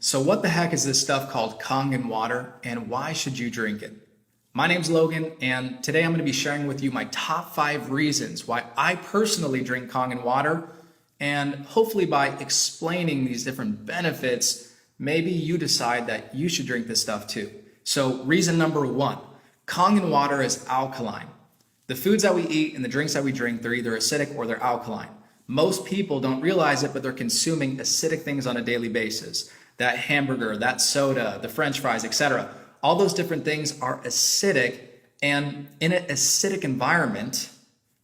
So what the heck is this stuff called Kangen water, and why should you drink it? My name's Logan, and today I'm going to be sharing with you my top 5 reasons why I personally drink Kangen water, and hopefully by explaining these different benefits, maybe you decide that you should drink this stuff too. So reason number 1, Kangen water is alkaline. The foods that we eat and the drinks that we drink, they're either acidic or they're alkaline. Most people don't realize it, but they're consuming acidic things on a daily basis. That hamburger, that soda, the French fries, etc. All those different things are acidic, and in an acidic environment,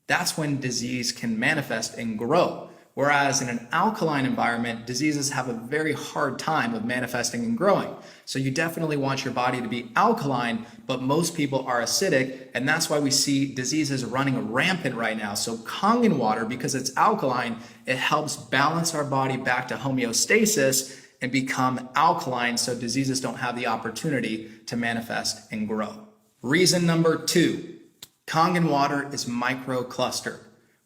that's when disease can manifest and grow. Whereas in an alkaline environment, diseases have a very hard time of manifesting and growing. So you definitely want your body to be alkaline, but most people are acidic, and that's why we see diseases running rampant right now. So Kangen water, because it's alkaline, it helps balance our body back to homeostasis and become alkaline so diseases don't have the opportunity to manifest and grow. Reason number 2, Kangen water is microclustered.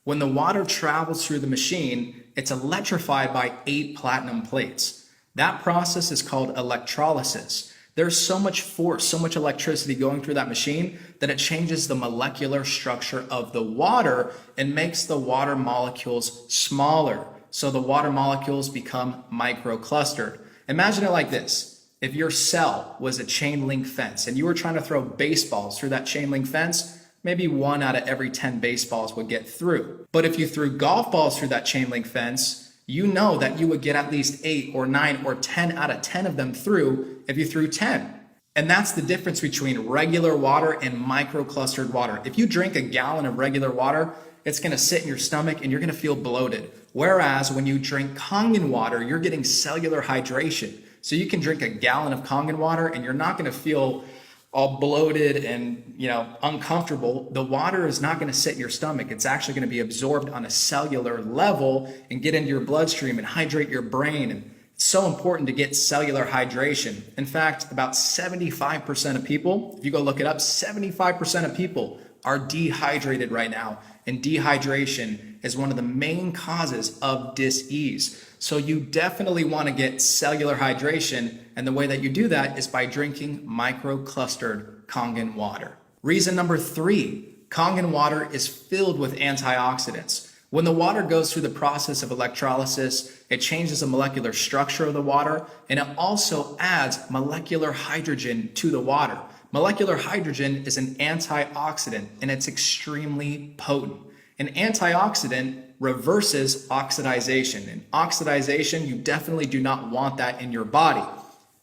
When the water travels through the machine, it's electrified by 8 platinum plates. That process is called electrolysis. There's so much force, so much electricity going through that machine that it changes the molecular structure of the water and makes the water molecules smaller. So the water molecules become microclustered. Imagine it like this. If your cell was a chain link fence and you were trying to throw baseballs through that chain link fence, maybe 1 out of every 10 baseballs would get through. But if you threw golf balls through that chain link fence, you know that you would get at least 8 or 9 or 10 out of 10 of them through if you threw 10. And that's the difference between regular water and microclustered water. If you drink a gallon of regular water, it's going to sit in your stomach and you're going to feel bloated. Whereas when you drink Kangen water, you're getting cellular hydration. So you can drink a gallon of Kangen water and you're not going to feel all bloated and uncomfortable. The water is not going to sit in your stomach. It's actually going to be absorbed on a cellular level and get into your bloodstream and hydrate your brain. And it's so important to get cellular hydration. In fact, about 75% of people, if you go look it up, 75% of people are dehydrated right now. And dehydration is one of the main causes of dis-ease. So you definitely want to get cellular hydration, and the way that you do that is by drinking microclustered Kangen water. Reason number 3, Kangen water is filled with antioxidants. When the water goes through the process of electrolysis, it changes the molecular structure of the water, and it also adds molecular hydrogen to the water. Molecular hydrogen is an antioxidant, and it's extremely potent. An antioxidant reverses oxidization, and oxidization, you definitely do not want that in your body.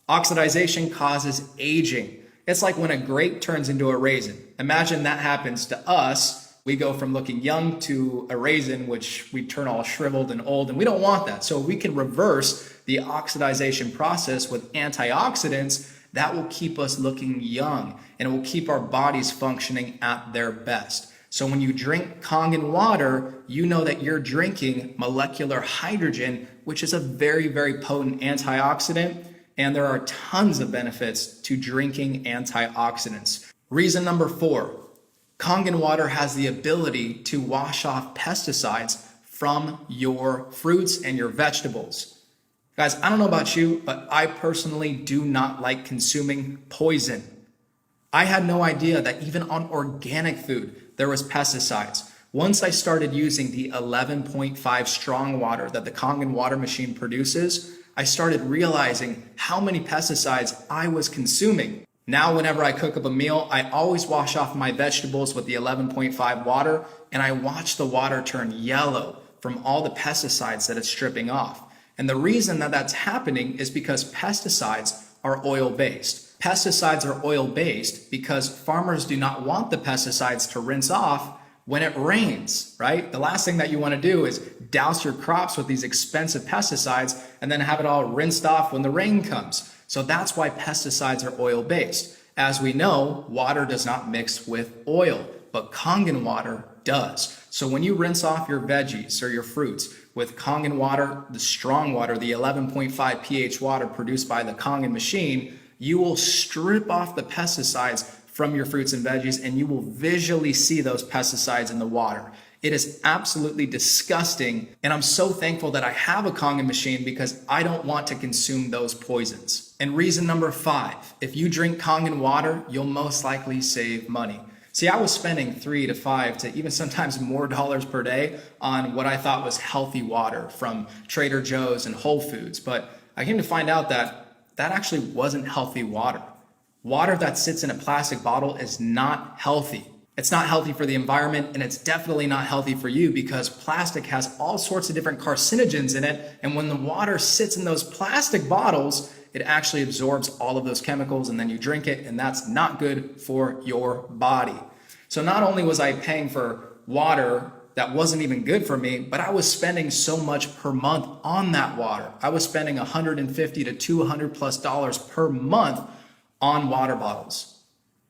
Oxidization causes aging. It's like when a grape turns into a raisin. Imagine that happens to us. We go from looking young to a raisin, which we turn all shriveled and old, and we don't want that. So we can reverse the oxidization process with antioxidants. That will keep us looking young, and it will keep our bodies functioning at their best. So when you drink Kangen water, you know that you're drinking molecular hydrogen, which is a very, very potent antioxidant. And there are tons of benefits to drinking antioxidants. Reason number 4, Kangen water has the ability to wash off pesticides from your fruits and your vegetables. Guys, I don't know about you, but I personally do not like consuming poison. I had no idea that even on organic food, there was pesticides. Once I started using the 11.5 strong water that the Kangen water machine produces, I started realizing how many pesticides I was consuming. Now, whenever I cook up a meal, I always wash off my vegetables with the 11.5 water, and I watch the water turn yellow from all the pesticides that it's stripping off. And the reason that that's happening is because pesticides are oil-based. Pesticides are oil-based because farmers do not want the pesticides to rinse off when it rains, right? The last thing that you want to do is douse your crops with these expensive pesticides and then have it all rinsed off when the rain comes. So that's why pesticides are oil-based. As we know, water does not mix with oil, but Kangen water does. So when you rinse off your veggies or your fruits with Kangen water, the strong water, the 11.5 pH water produced by the Kangen machine, you will strip off the pesticides from your fruits and veggies, and you will visually see those pesticides in the water. It is absolutely disgusting, and I'm so thankful that I have a Kangen machine because I don't want to consume those poisons. And reason number 5, if you drink Kangen water, you'll most likely save money. See, I was spending 3 to 5 to even sometimes more dollars per day on what I thought was healthy water from Trader Joe's and Whole Foods, but I came to find out that that actually wasn't healthy water. Water that sits in a plastic bottle is not healthy. It's not healthy for the environment, and it's definitely not healthy for you because plastic has all sorts of different carcinogens in it, and when the water sits in those plastic bottles, it actually absorbs all of those chemicals, and then you drink it, and that's not good for your body. So not only was I paying for water that wasn't even good for me, but I was spending so much per month on that water. I was spending $150 to $200+ per month on water bottles.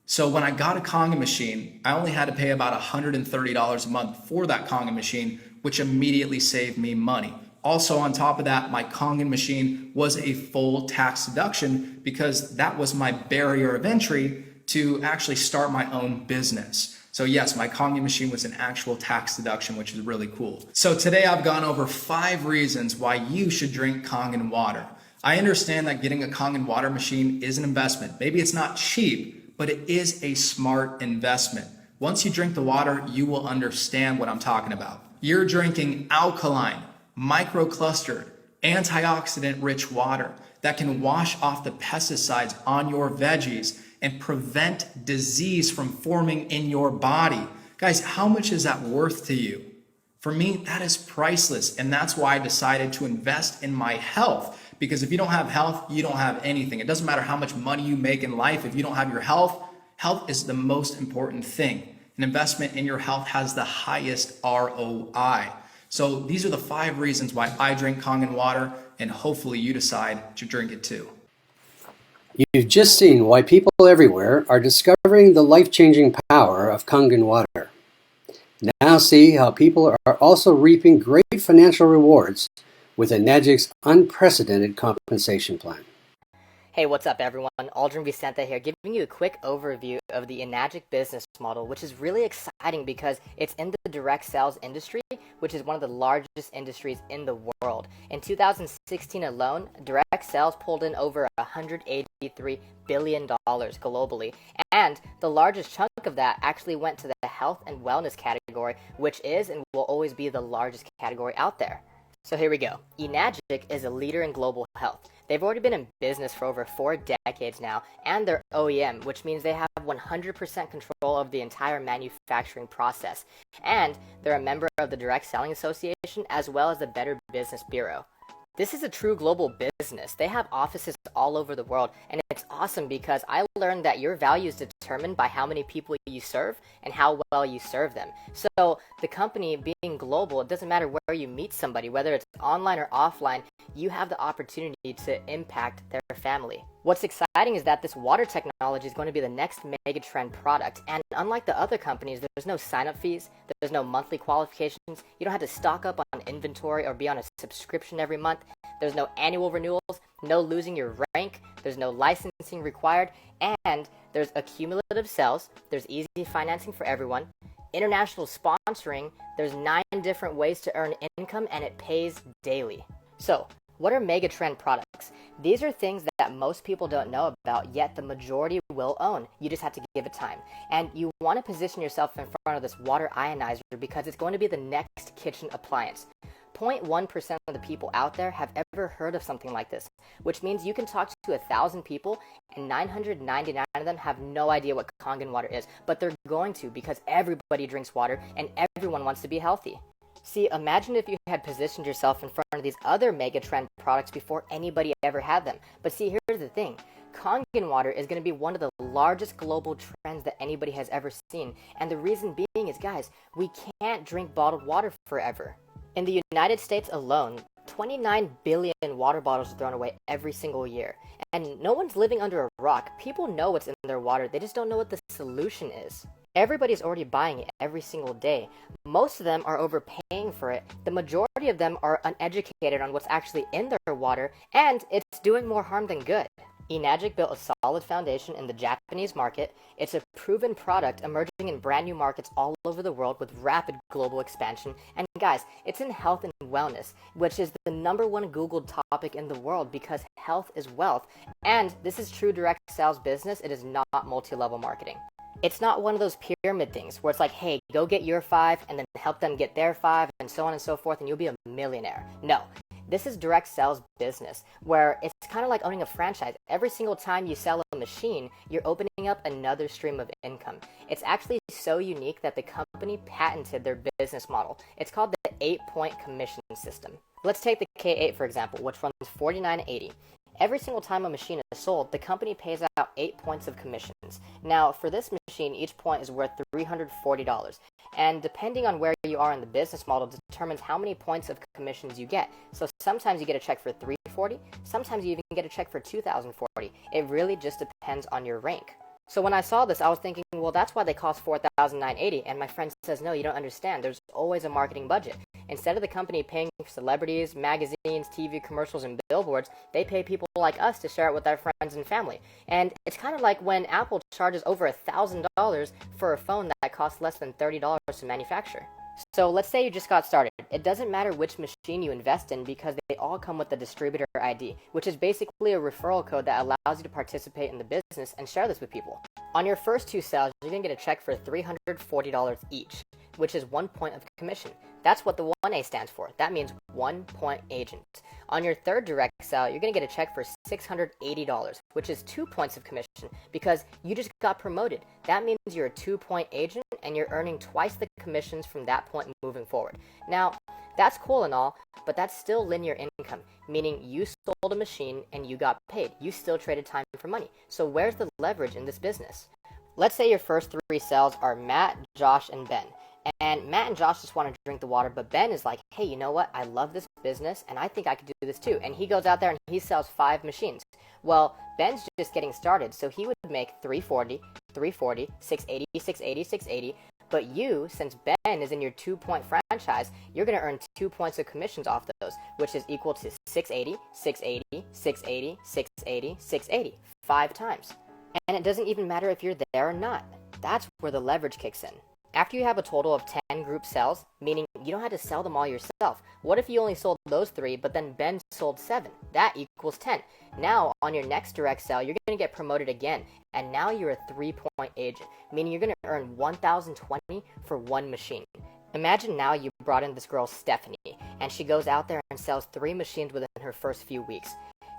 So when I got a Kangen machine, I only had to pay about $130 a month for that Kangen machine, which immediately saved me money. Also on top of that, my Kangen machine was a full tax deduction because that was my barrier of entry to actually start my own business. So yes, my Kangen machine was an actual tax deduction, which is really cool. So today I've gone over 5 reasons why you should drink Kangen water. I understand that getting a Kangen water machine is an investment. Maybe it's not cheap, but it is a smart investment. Once you drink the water, you will understand what I'm talking about. You're drinking alkaline, microclustered, antioxidant-rich water that can wash off the pesticides on your veggies and prevent disease from forming in your body. Guys, how much is that worth to you? For me, that is priceless, and that's why I decided to invest in my health. Because if you don't have health, you don't have anything. It doesn't matter how much money you make in life. If you don't have your health, health is the most important thing. An investment in your health has the highest ROI. So these are the 5 reasons why I drink Kangen water, and hopefully you decide to drink it too. You've just seen why people everywhere are discovering the life-changing power of Kangen water. Now see how people are also reaping great financial rewards with Enagic's unprecedented compensation plan. Hey, what's up everyone? Aldrin Vicente here, giving you a quick overview of the Enagic business model, which is really exciting because it's in the direct sales industry, which is one of the largest industries in the world. In 2016 alone, direct sales pulled in over $183 billion globally, and the largest chunk of that actually went to the health and wellness category, which is and will always be the largest category out there. So here we go. Enagic is a leader in global health. They've already been in business for over 4 decades now, and they're OEM, which means they have 100% control of the entire manufacturing process. And they're a member of the Direct Selling Association as well as the Better Business Bureau. This is a true global business. They have offices all over the world, and it's awesome because I learned that your value is determined by how many people you serve and how well you serve them. So the company being global, it doesn't matter where you meet somebody, whether it's online or offline, you have the opportunity to impact their family. What's exciting is that this water technology is going to be the next mega trend product, and unlike the other companies, there's no sign-up fees, there's no monthly qualifications, you don't have to stock up on inventory or be on a subscription every month, there's no annual renewals, no losing your rank, there's no licensing required, and there's accumulative sales, there's easy financing for everyone, international sponsoring, there's 9 different ways to earn income, and it pays daily. So, what are megatrend products? These are things that most people don't know about, yet the majority will own. You just have to give it time. And you want to position yourself in front of this water ionizer because it's going to be the next kitchen appliance. 0.1% of the people out there have ever heard of something like this, which means you can talk to 1,000 people and 999 of them have no idea what Kangen water is, but they're going to because everybody drinks water and everyone wants to be healthy. See, imagine if you had positioned yourself in front of these other mega trend products before anybody ever had them. But see, here's the thing. Kangen water is going to be one of the largest global trends that anybody has ever seen. And the reason being is, guys, we can't drink bottled water forever. In the United States alone, 29 billion water bottles are thrown away every single year. And no one's living under a rock. People know what's in their water. They just don't know what the solution is. Everybody's already buying it every single day. Most of them are overpaying for it. The majority of them are uneducated on what's actually in their water, and it's doing more harm than good. Enagic built a solid foundation in the Japanese market. It's a proven product emerging in brand new markets all over the world with rapid global expansion. And guys, it's in health and wellness, which is the #1 Googled topic in the world because health is wealth. And this is true direct sales business. It is not multi-level marketing. It's not one of those pyramid things where it's like, hey, go get your 5 and then help them get their 5 and so on and so forth and you'll be a millionaire. No. This is direct sales business, where it's kind of like owning a franchise. Every single time you sell a machine, you're opening up another stream of income. It's actually so unique that the company patented their business model. It's called the 8-point commission system. Let's take the K8 for example, which runs $49.80. Every single time a machine is sold, the company pays out 8 points of commissions. Now, for this machine, each point is worth $340. And depending on where you are in the business model determines how many points of commissions you get. So sometimes you get a check for $340, sometimes you even get a check for $2,040. It really just depends on your rank. So when I saw this, I was thinking, well, that's why they cost $4,980. And my friend says, no, you don't understand. There's always a marketing budget. Instead of the company paying celebrities, magazines, TV commercials, and billboards, they pay people like us to share it with our friends and family. And it's kind of like when Apple charges over $1,000 for a phone that costs less than $30 to manufacture. So let's say you just got started. It doesn't matter which machine you invest in because they all come with the distributor ID, which is basically a referral code that allows you to participate in the business and share this with people. On your first 2 sales, you're going to get a check for $340 each, which is 1 point of commission. That's what the 1A stands for. That means 1 point agent. On your third direct sale, you're going to get a check for $680, which is 2 points of commission because you just got promoted. That means you're a 2-point agent and you're earning twice the commissions from that point moving forward. Now, that's cool and all, but that's still linear income, meaning you sold a machine and you got paid. You still traded time for money. So where's the leverage in this business? Let's say your first 3 sales are Matt, Josh, and Ben. And Matt and Josh just want to drink the water, but Ben is like, hey, you know what? I love this business, and I think I could do this too. And he goes out there and he sells 5 machines. Well, Ben's just getting started, so he would make $340, $340, $680, $680, $680. But you, since Ben is in your 2-point franchise, you're going to earn 2 points of commissions off those, which is equal to $680, $680, $680, $680, $680, 5 times. And it doesn't even matter if you're there or not. That's where the leverage kicks in. After you have a total of 10 group sales, meaning you don't have to sell them all yourself. What if you only sold those 3, but then Ben sold 7? That equals 10. Now, on your next direct sale, you're going to get promoted again, and now you're a 3-point agent, meaning you're going to earn $1,020 for 1 machine. Imagine now you brought in this girl, Stephanie, and she goes out there and sells 3 machines within her first few weeks.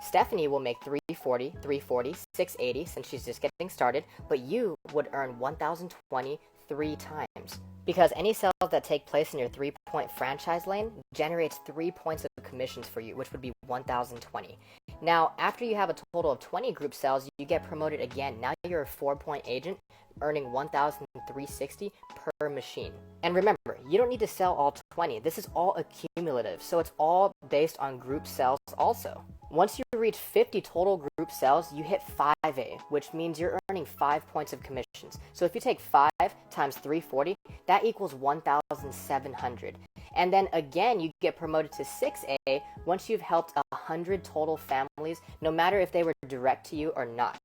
Stephanie will make $340, $340, $680 since she's just getting started, but you would earn $1,020 3 times. Because any sales that take place in your 3-point franchise lane generates 3 points of commissions for you, which would be $1,020. Now, after you have a total of 20 group sales, you get promoted again. Now you're a 4-point agent, earning $1,360 per machine. And remember, you don't need to sell all 20. This is all accumulative, so it's all based on group sales also. Once you reach 50 total group sales, you hit 5A, which means you're earning 5 points of commissions. So if you take 5 times 340, that equals 1,700. And then again, you get promoted to 6A once you've helped 100 total families, no matter if they were direct to you or not.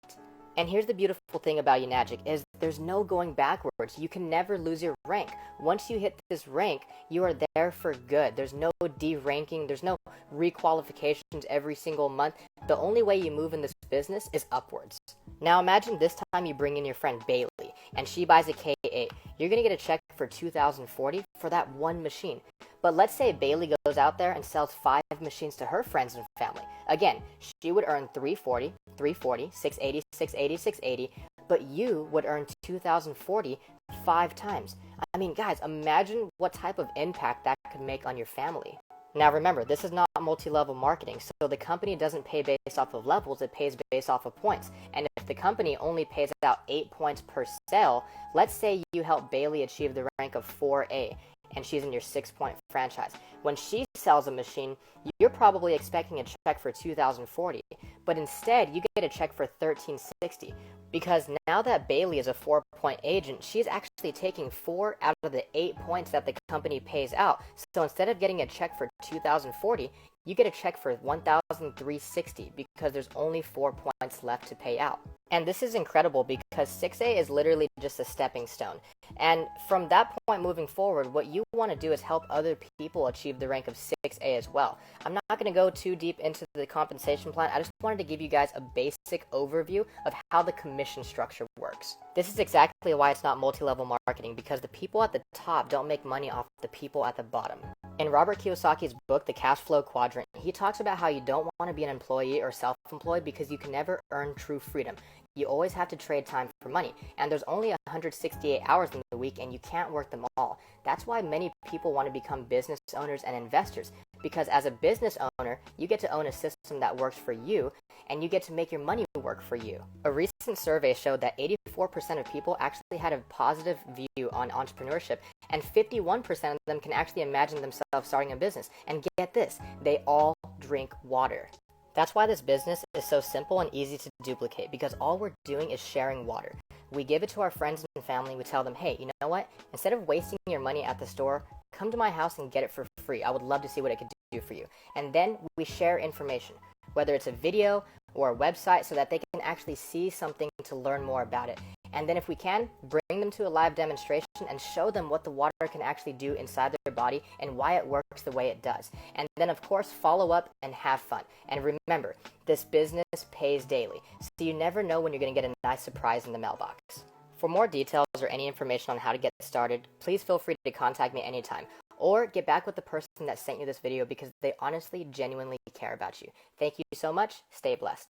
And here's the beautiful thing about Enagic is there's no going backwards. You can never lose your rank. Once you hit this rank, you are there for good. There's no de-ranking. There's no requalifications every single month. The only way you move in this business is upwards. Now imagine this time you bring in your friend Bailey and she buys a K8. You're going to get a check for $2,040 for that 1 machine. But let's say Bailey goes out there and sells 5 machines to her friends and family. Again, she would earn $340, $340, $680, $680, $680, but you would earn $2,040 5 times. I mean, guys, imagine what type of impact that could make on your family. Now remember, this is not multi-level marketing, so the company doesn't pay based off of levels, it pays based off of points. And if the company only pays out 8 points per sale, let's say you help Bailey achieve the rank of 4A. and she's in your 6-point franchise. When she sells a machine, you're probably expecting a check for $2,040, but instead you get a check for $1,360. Because now that Bailey is a 4-point agent, she's actually taking 4 out of the 8 points that the company pays out. So instead of getting a check for $2,040, you get a check for $1,360 because there's only 4 points left to pay out. And this is incredible because 6A is literally just a stepping stone. And from that point moving forward, what you want to do is help other people achieve the rank of 6A as well. I'm not going to go too deep into the compensation plan. I just wanted to give you guys a basic overview of how the commission structure works. This is exactly why it's not multi-level marketing, because the people at the top don't make money off the people at the bottom. In Robert Kiyosaki's book, The Cash Flow Quadrant, he talks about how you don't want to be an employee or self-employed because you can never earn true freedom. You always have to trade time for money, and there's only 168 hours in the week, and you can't work them all. That's why many people want to become business owners and investors, because as a business owner, you get to own a system that works for you, and you get to make your money work for you. A recent survey showed that 84% of people actually had a positive view on entrepreneurship, and 51% of them can actually imagine themselves starting a business. And get this, they all drink water. That's why this business is so simple and easy to duplicate, because all we're doing is sharing water. We give it to our friends and family. We tell them, hey, you know what? Instead of wasting your money at the store, come to my house and get it for free. I would love to see what it could do for you. And then we share information, whether it's a video or a website, so that they can actually see something to learn more about it. And then if we can, bring them to a live demonstration and show them what the water can actually do inside their body and why it works the way it does. And then, of course, follow up and have fun. And remember, this business pays daily, so you never know when you're going to get a nice surprise in the mailbox. For more details or any information on how to get started, please feel free to contact me anytime, or get back with the person that sent you this video, because they honestly, genuinely care about you. Thank you so much. Stay blessed.